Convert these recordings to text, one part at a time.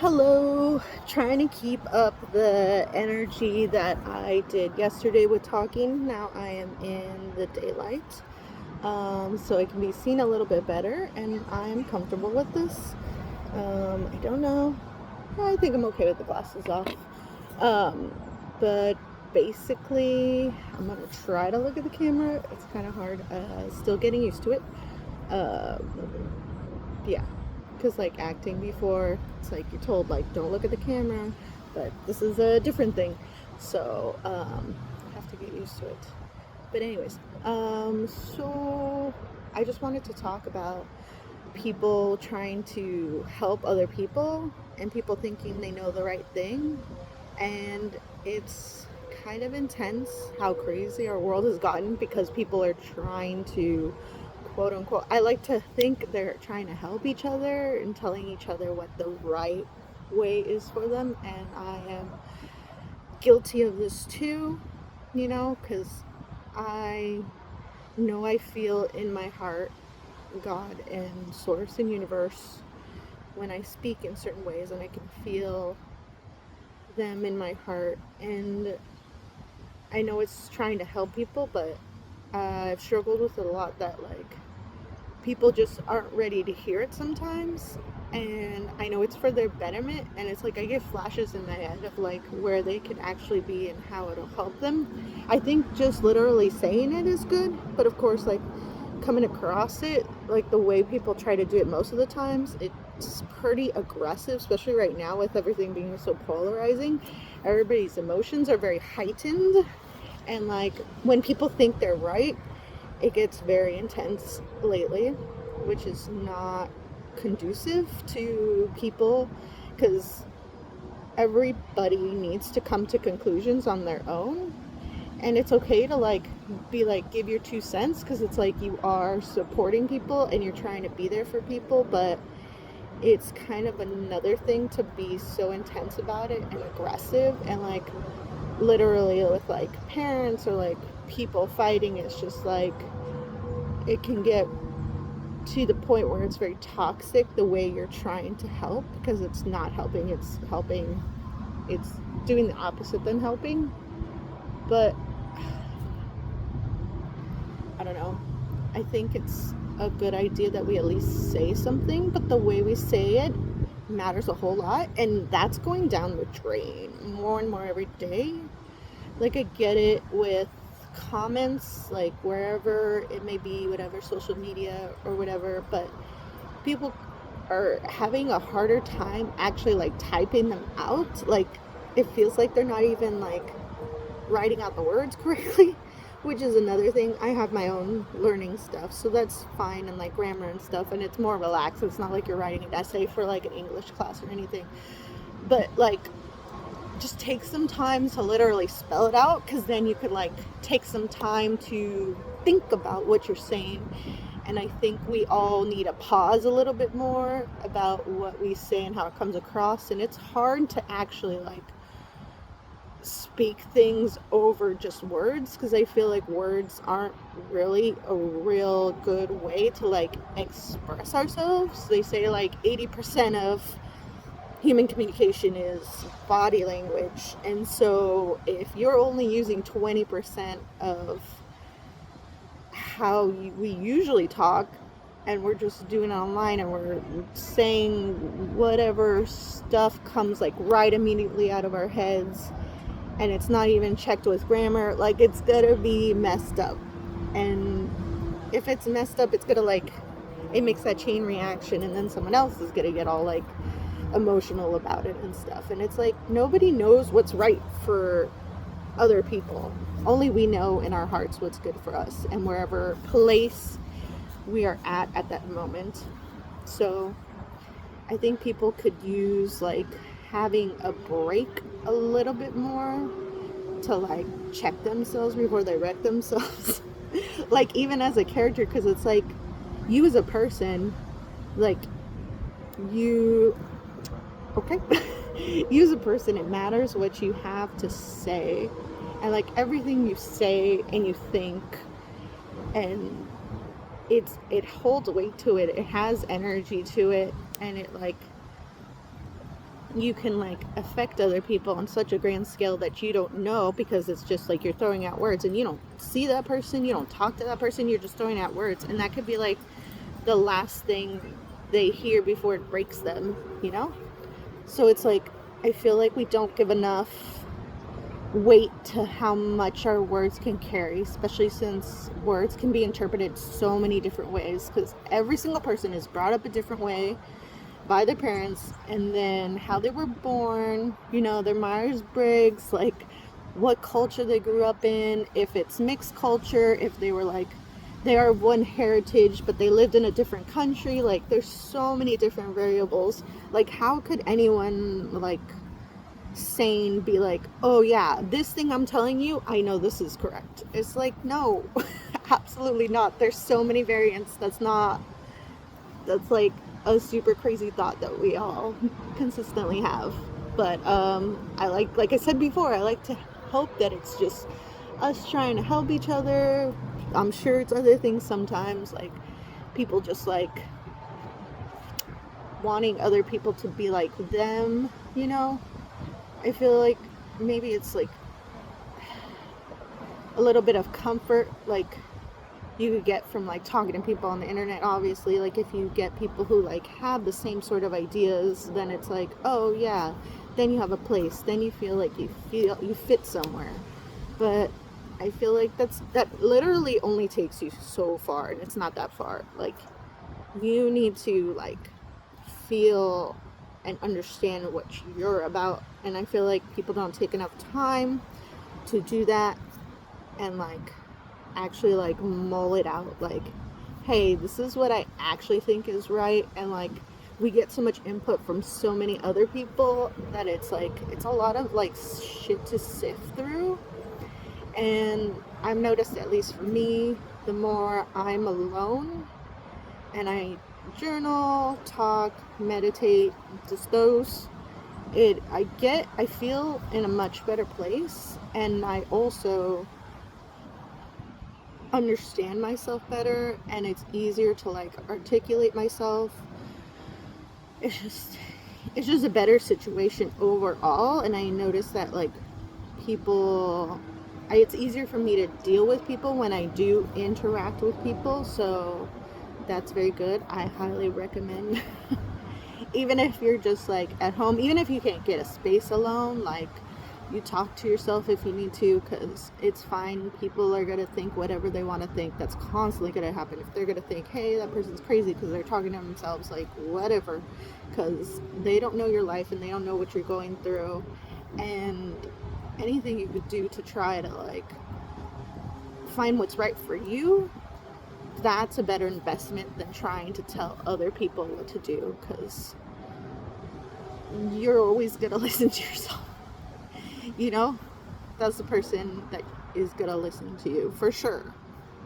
Hello, trying to keep up the energy that I did yesterday with talking. Now I am in the daylight, so I can be seen a little bit better, and I'm comfortable with this. I don't know. I think I'm okay with the glasses off. Um, but basically, I'm gonna try to look at the camera. It's kind of hard. Still getting used to it. Yeah, because like acting before, it's like you're told like don't look at the camera, but this is a different thing, so have to get used to it. But anyways, so I just wanted to talk about people trying to help other people and people thinking they know the right thing, and it's kind of intense how crazy our world has gotten because people are trying to quote unquote, I like to think they're trying to help each other and telling each other what the right way is for them, and I am guilty of this too, because I know I feel in my heart God and source and universe when I speak in certain ways, and I can feel them in my heart. And I know it's trying to help people, but I've struggled with it a lot that like people just aren't ready to hear it sometimes. And I know it's for their betterment, and it's like I get flashes in my head of like where they could actually be and how it'll help them. I think just literally saying it is good, but of course, like coming across it, like the way people try to do it most of the times, it's pretty aggressive, especially right now with everything being so polarizing. Everybody's emotions are very heightened, and like when people think they're right, it gets very intense lately, which is not conducive to people because everybody needs to come to conclusions on their own. And it's okay to like be like give your 2 cents because it's like you are supporting people and you're trying to be there for people, but it's kind of another thing to be so intense about it and aggressive and like literally with like parents or like people fighting. It's just like it can get to the point where it's very toxic the way you're trying to help because it's not helping, it's doing the opposite than helping. But I don't know, I think it's a good idea that we at least say something, but the way we say it matters a whole lot, and that's going down the drain more and more every day. Like I get it with comments, like wherever it may be, whatever social media or whatever, but people are having a harder time actually like typing them out. Like it feels like they're not even like writing out the words correctly, which is another thing. I have my own learning stuff, so that's fine, and like grammar and stuff, and it's more relaxed. It's not like you're writing an essay for like an English class or anything. But like just take some time to literally spell it out, because then you could like take some time to think about what you're saying. And I think we all need to pause a little bit more about what we say and how it comes across. And it's hard to actually like speak things over just words, because I feel like words aren't really a real good way to like express ourselves. They say like 80% of human communication is body language. And so if you're only using 20% of how we usually talk, and we're just doing it online and we're saying whatever stuff comes like right immediately out of our heads, and it's not even checked with grammar, like it's gonna be messed up. And if it's messed up, it's gonna like, it makes that chain reaction, and then someone else is gonna get all like emotional about it and stuff. And it's like nobody knows what's right for other people. Only we know in our hearts what's good for us and wherever place we are at that moment. So I think people could use like having a break a little bit more to like check themselves before they wreck themselves. Like even as a character, because it's like you as a person, like you, okay. You as a person, it matters what you have to say, and like everything you say and you think, and it holds weight to it, it has energy to it, and it like you can like affect other people on such a grand scale that you don't know, because it's just like you're throwing out words and you don't see that person, you don't talk to that person, you're just throwing out words, and that could be like the last thing they hear before it breaks them, you know? So it's like, I feel like we don't give enough weight to how much our words can carry, especially since words can be interpreted so many different ways, because every single person is brought up a different way by their parents, and then how they were born, you know, their Myers-Briggs, like what culture they grew up in, if it's mixed culture, if they were like, they are one heritage but they lived in a different country. Like there's so many different variables. Like how could anyone like sane be like, oh yeah, this thing I'm telling you, I know this is correct? It's like, no. Absolutely not. There's so many variants. That's like a super crazy thought that we all consistently have. But I like I said before, I like to hope that it's just us trying to help each other. I'm sure it's other things sometimes, like people just like wanting other people to be like them, you know? I feel like maybe it's like a little bit of comfort, like you could get from like talking to people on the internet. Obviously, like if you get people who like have the same sort of ideas, then it's like, oh yeah, then you have a place, then you feel like you fit somewhere. But I feel like that literally only takes you so far, and it's not that far. Like you need to like feel and understand what you're about, and I feel like people don't take enough time to do that and like actually like mull it out, like, hey, this is what I actually think is right. And like we get so much input from so many other people that it's like it's a lot of like shit to sift through. And I've noticed, at least for me, the more I'm alone and I journal, talk, meditate, just those, I feel in a much better place, and I also understand myself better, and it's easier to like articulate myself. It's just a better situation overall. And I notice that like it's easier for me to deal with people when I do interact with people, so that's very good. I highly recommend even if you're just like at home, even if you can't get a space alone, like you talk to yourself if you need to, because it's fine. People are going to think whatever they want to think. That's constantly going to happen. If they're going to think, hey, that person's crazy because they're talking to themselves, like whatever, because they don't know your life and they don't know what you're going through. And anything you could do to try to like find what's right for you, that's a better investment than trying to tell other people what to do, because you're always going to listen to yourself. You know, that's the person that is gonna listen to you for sure.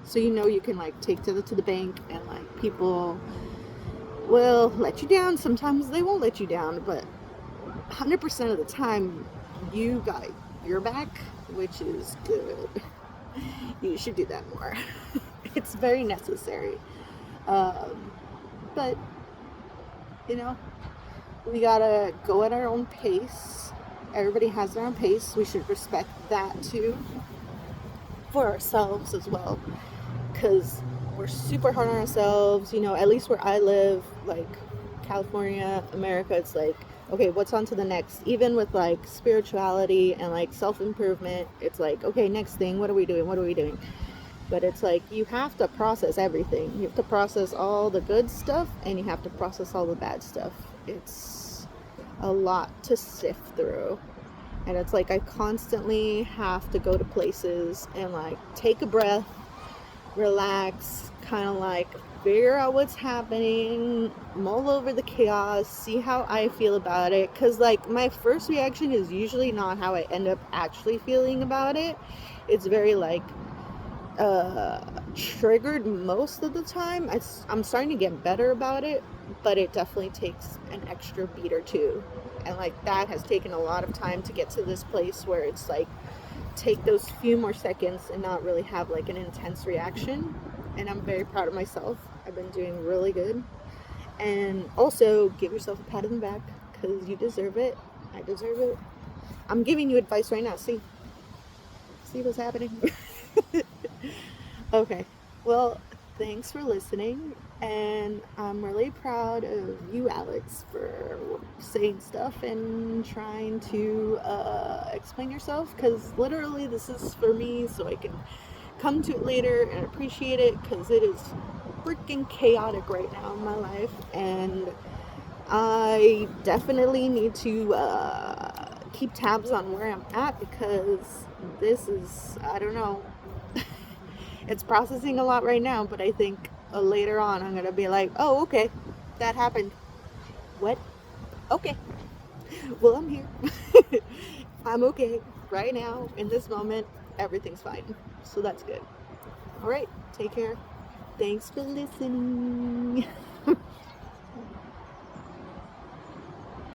So you know you can like take to the bank, and like people will let you down. Sometimes they won't let you down, but 100% of the time you got your back, which is good. You should do that more. It's very necessary. But you know, we gotta go at our own pace. Everybody has their own pace. We should respect that too, for ourselves as well, because we're super hard on ourselves. You know, at least where I live, like California, America, it's like, okay, what's on to the next? Even with like spirituality and like self-improvement, it's like, okay, next thing, what are we doing? But it's like you have to process everything. You have to process all the good stuff, and you have to process all the bad stuff. It's a lot to sift through, and it's like I constantly have to go to places and like take a breath, relax, kind of like figure out what's happening, mull over the chaos, see how I feel about it, because like my first reaction is usually not how I end up actually feeling about it. It's very like triggered most of the time. I'm starting to get better about it, but it definitely takes an extra beat or two, and like that has taken a lot of time to get to this place where it's like take those few more seconds and not really have like an intense reaction. And I'm very proud of myself. I've been doing really good. And also give yourself a pat on the back, because you deserve it. I deserve it. I'm giving you advice right now. See what's happening? Okay, well, thanks for listening, and I'm really proud of you, Alex, for saying stuff and trying to explain yourself, because literally this is for me so I can come to it later and appreciate it, because it is freaking chaotic right now in my life, and I definitely need to keep tabs on where I'm at, because this is, I don't know, it's processing a lot right now, but I think later on I'm gonna be like, oh, okay, that happened. What? Okay. Well, I'm here. I'm okay right now in this moment. Everything's fine, so that's good. All right, take care. Thanks for listening.